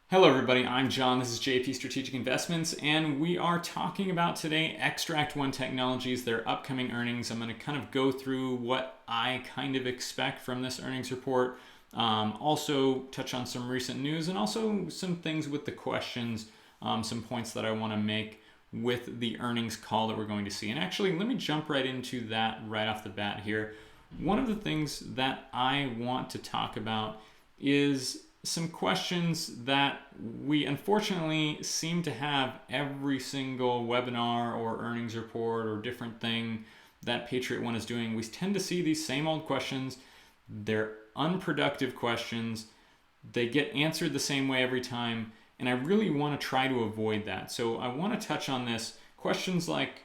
Hello everybody, I'm John, this is JP Strategic Investments, and we are talking about today Xtract One Technologies, their upcoming earnings. I'm going to kind of go through what I kind of expect from this earnings report, also touch on some recent news, and also some things with the questions, some points that I want to make with the earnings call that we're going to see. And actually, let me jump right into that right off the bat here. One of the things that I want to talk about is some questions that we unfortunately seem to have every single webinar or earnings report or different thing that Patriot One is doing. We tend to see these same old questions. They're unproductive questions. They get answered the same way every time, and I really want to try to avoid that. So I want to touch on this. Questions like,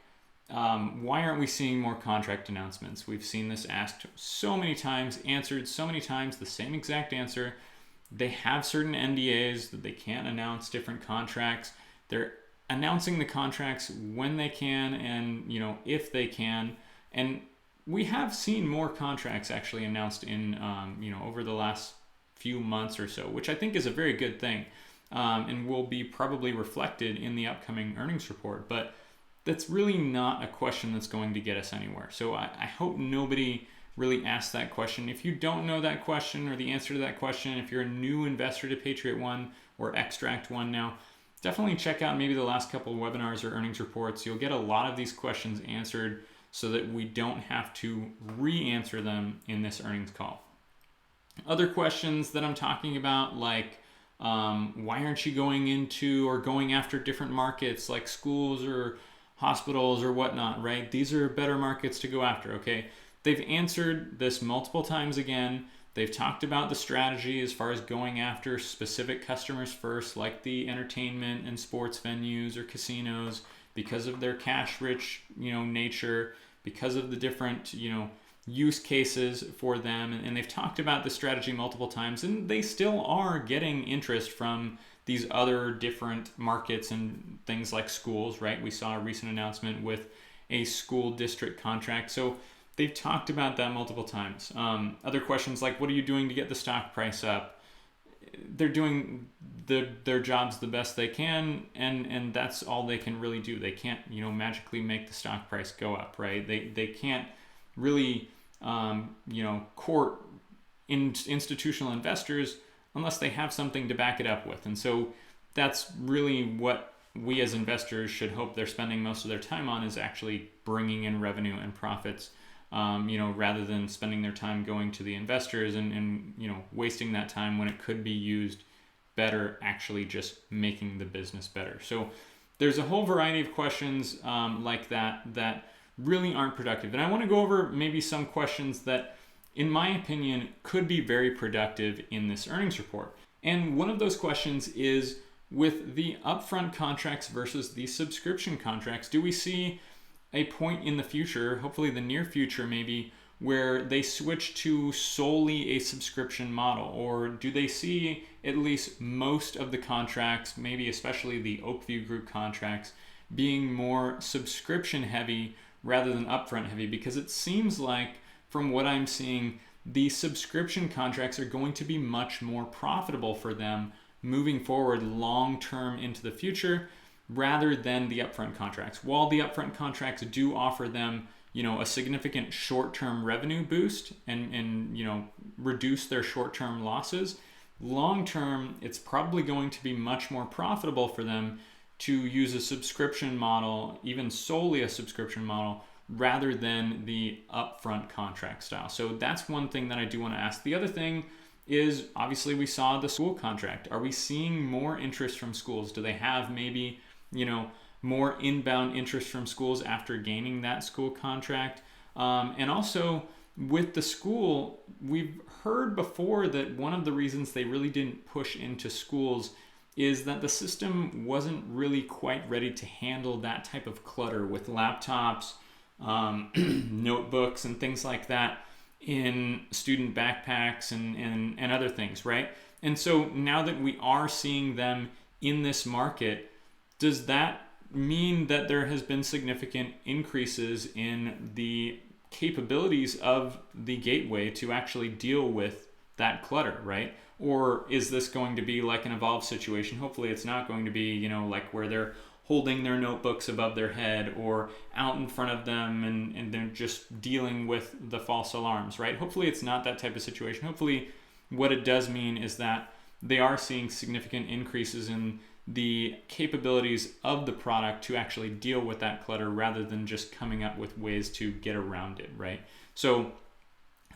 why aren't we seeing more contract announcements? We've seen this asked so many times, answered so many times, the same exact answer. They have certain NDAs that they can't announce different contracts. They're announcing the contracts when they can and, if they can. And we have seen more contracts actually announced in, over the last few months or so, which I think is a very good thing, and will be probably reflected in the upcoming earnings report. But that's really not a question that's going to get us anywhere. So I hope nobody really ask that question. If you don't know that question or the answer to that question, if you're a new investor to Patriot One or Xtract One now, definitely check out maybe the last couple of webinars or earnings reports. You'll get a lot of these questions answered so that we don't have to re-answer them in this earnings call. Other questions that I'm talking about, like why aren't you going into or going after different markets like schools or hospitals or whatnot, right? These are better markets to go after, okay? They've answered this multiple times again. They've talked about the strategy as far as going after specific customers first, like the entertainment and sports venues or casinos, because of their cash-rich, nature, because of the different, use cases for them. And they've talked about the strategy multiple times, and they still are getting interest from these other different markets and things like schools, right? We saw a recent announcement with a school district contract. So they've talked about that multiple times. Other questions like, what are you doing to get the stock price up? They're doing their jobs the best they can, and that's all they can really do. They can't, magically make the stock price go up, right? They can't really, court institutional investors unless they have something to back it up with. And so that's really what we as investors should hope they're spending most of their time on, is actually bringing in revenue and profits. Rather than spending their time going to the investors and wasting that time when it could be used better, actually just making the business better. So there's a whole variety of questions like that really aren't productive. And I want to go over maybe some questions that, in my opinion, could be very productive in this earnings report. And one of those questions is, with the upfront contracts versus the subscription contracts, do we see a point in the future, hopefully the near future maybe, where they switch to solely a subscription model? Or do they see at least most of the contracts, maybe especially the Oakview Group contracts, being more subscription heavy rather than upfront heavy? Because it seems like, from what I'm seeing, the subscription contracts are going to be much more profitable for them moving forward long term into the future, rather than the upfront contracts. While the upfront contracts do offer them, a significant short-term revenue boost and reduce their short-term losses, long-term, it's probably going to be much more profitable for them to use a subscription model, even solely a subscription model, rather than the upfront contract style. So that's one thing that I do want to ask. The other thing is, obviously, we saw the school contract. Are we seeing more interest from schools? Do they have maybe more inbound interest from schools after gaining that school contract? And also with the school, we've heard before that one of the reasons they really didn't push into schools is that the system wasn't really quite ready to handle that type of clutter with laptops, notebooks, and things like that in student backpacks and other things, right? And so now that we are seeing them in this market, does that mean that there has been significant increases in the capabilities of the gateway to actually deal with that clutter, right? Or is this going to be like an evolved situation? Hopefully it's not going to be, like where they're holding their notebooks above their head or out in front of them and they're just dealing with the false alarms, right? Hopefully it's not that type of situation. Hopefully what it does mean is that they are seeing significant increases in the capabilities of the product to actually deal with that clutter rather than just coming up with ways to get around it, right? So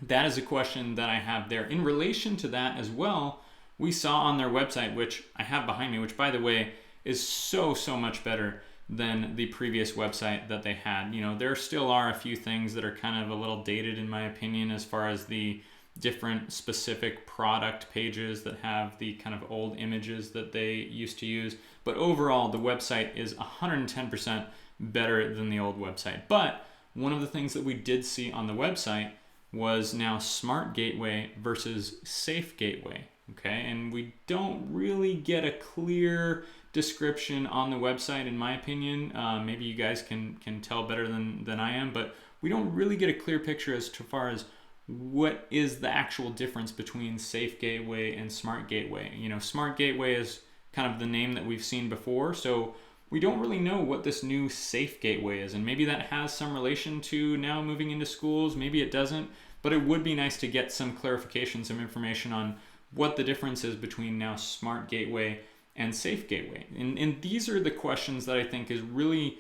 that is a question that I have there. In relation to that as well, we saw on their website, which I have behind me, which by the way is so much better than the previous website that they had. There still are a few things that are kind of a little dated in my opinion as far as the different specific product pages that have the kind of old images that they used to use. But overall, the website is 110% better than the old website. But one of the things that we did see on the website was now Smart Gateway versus Safe Gateway. Okay, and we don't really get a clear description on the website, in my opinion. Maybe you guys can tell better than I am, but we don't really get a clear picture as far as what is the actual difference between Safe Gateway and Smart Gateway. Smart Gateway is kind of the name that we've seen before, so we don't really know what this new Safe Gateway is, and maybe that has some relation to now moving into schools, maybe it doesn't, but it would be nice to get some clarification, some information on what the difference is between now Smart Gateway and Safe Gateway. And these are the questions that I think is really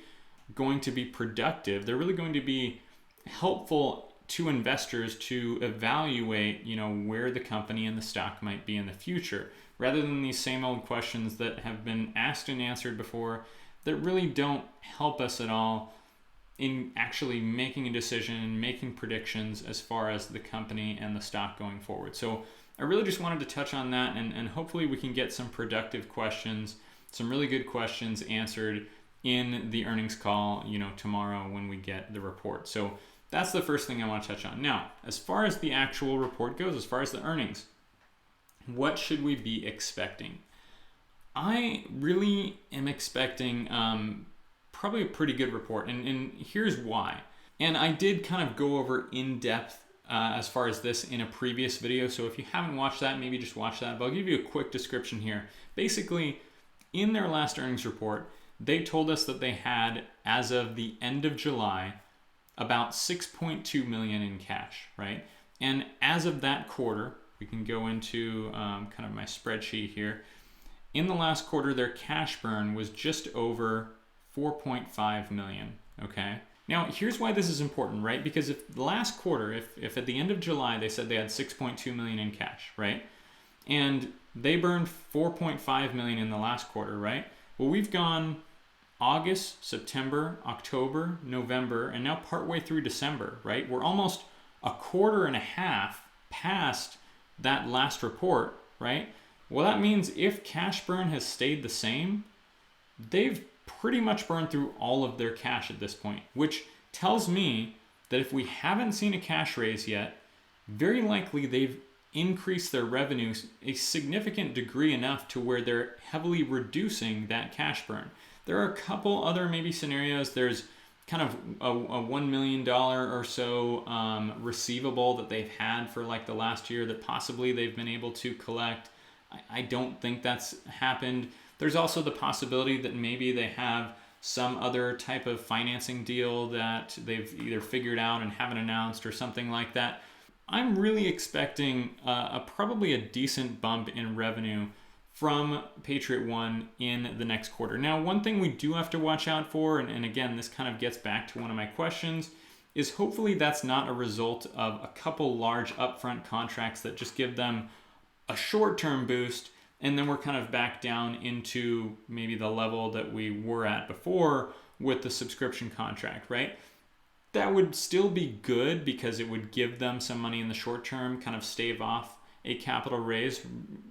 going to be productive. They're really going to be helpful to investors to evaluate, where the company and the stock might be in the future, rather than these same old questions that have been asked and answered before that really don't help us at all in actually making a decision and making predictions as far as the company and the stock going forward. So I really just wanted to touch on that, and hopefully we can get some productive questions, some really good questions answered in the earnings call, tomorrow when we get the report. So that's the first thing I want to touch on. Now, as far as the actual report goes, as far as the earnings, what should we be expecting? I really am expecting probably a pretty good report, and here's why. And I did kind of go over in depth as far as this in a previous video, so if you haven't watched that, maybe just watch that, but I'll give you a quick description here. Basically, in their last earnings report, they told us that they had, as of the end of July, about 6.2 million in cash, right? And as of that quarter, we can go into kind of my spreadsheet here. In the last quarter, their cash burn was just over 4.5 million, okay? Now, here's why this is important, right? Because if the last quarter, if at the end of July, they said they had 6.2 million in cash, right? And they burned 4.5 million in the last quarter, right? Well, we've gone August, September, October, November, and now partway through December, right? We're almost a quarter and a half past that last report, right? Well, that means if cash burn has stayed the same, they've pretty much burned through all of their cash at this point, which tells me that if we haven't seen a cash raise yet, very likely they've increased their revenues a significant degree enough to where they're heavily reducing that cash burn. There are a couple other maybe scenarios. There's kind of a $1 million or so receivable that they've had for like the last year that possibly they've been able to collect. I don't think that's happened. There's also the possibility that maybe they have some other type of financing deal that they've either figured out and haven't announced or something like that. I'm really expecting probably a decent bump in revenue from Patriot One in the next quarter. Now, one thing we do have to watch out for, and again, this kind of gets back to one of my questions, is hopefully that's not a result of a couple large upfront contracts that just give them a short-term boost, and then we're kind of back down into maybe the level that we were at before with the subscription contract, right? That would still be good because it would give them some money in the short term, kind of stave off a capital raise,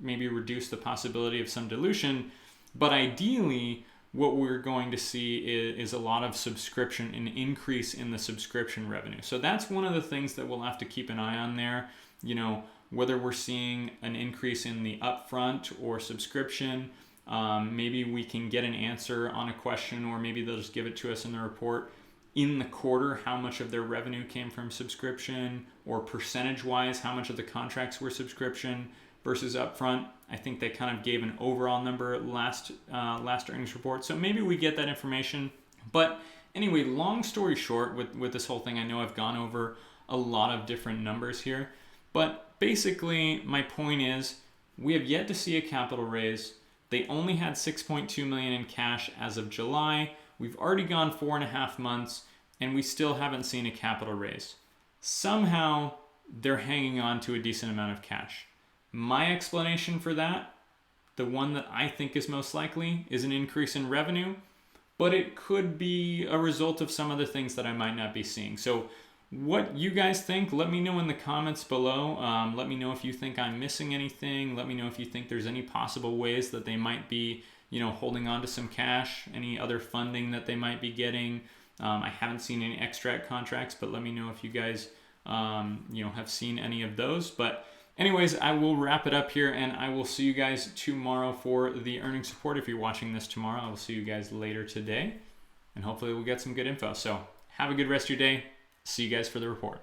maybe reduce the possibility of some dilution. But ideally, what we're going to see is a lot of subscription, an increase in the subscription revenue. So that's one of the things that we'll have to keep an eye on there. Whether we're seeing an increase in the upfront or subscription, maybe we can get an answer on a question, or maybe they'll just give it to us in the report in the quarter, how much of their revenue came from subscription, or percentage-wise, how much of the contracts were subscription versus upfront. I think they kind of gave an overall number last earnings report. So maybe we get that information. But anyway, long story short with this whole thing, I know I've gone over a lot of different numbers here. But basically, my point is we have yet to see a capital raise. They only had $6.2 million in cash as of July. We've already gone 4.5 months, and we still haven't seen a capital raise. Somehow, they're hanging on to a decent amount of cash. My explanation for that, the one that I think is most likely, is an increase in revenue, but it could be a result of some other things that I might not be seeing. So what you guys think, let me know in the comments below. Let me know if you think I'm missing anything. Let me know if you think there's any possible ways that they might be, holding on to some cash, any other funding that they might be getting. I haven't seen any Xtract contracts, but let me know if you guys, have seen any of those. But anyways, I will wrap it up here, and I will see you guys tomorrow for the earnings report. If you're watching this tomorrow, I will see you guys later today, and hopefully we'll get some good info. So have a good rest of your day. See you guys for the report.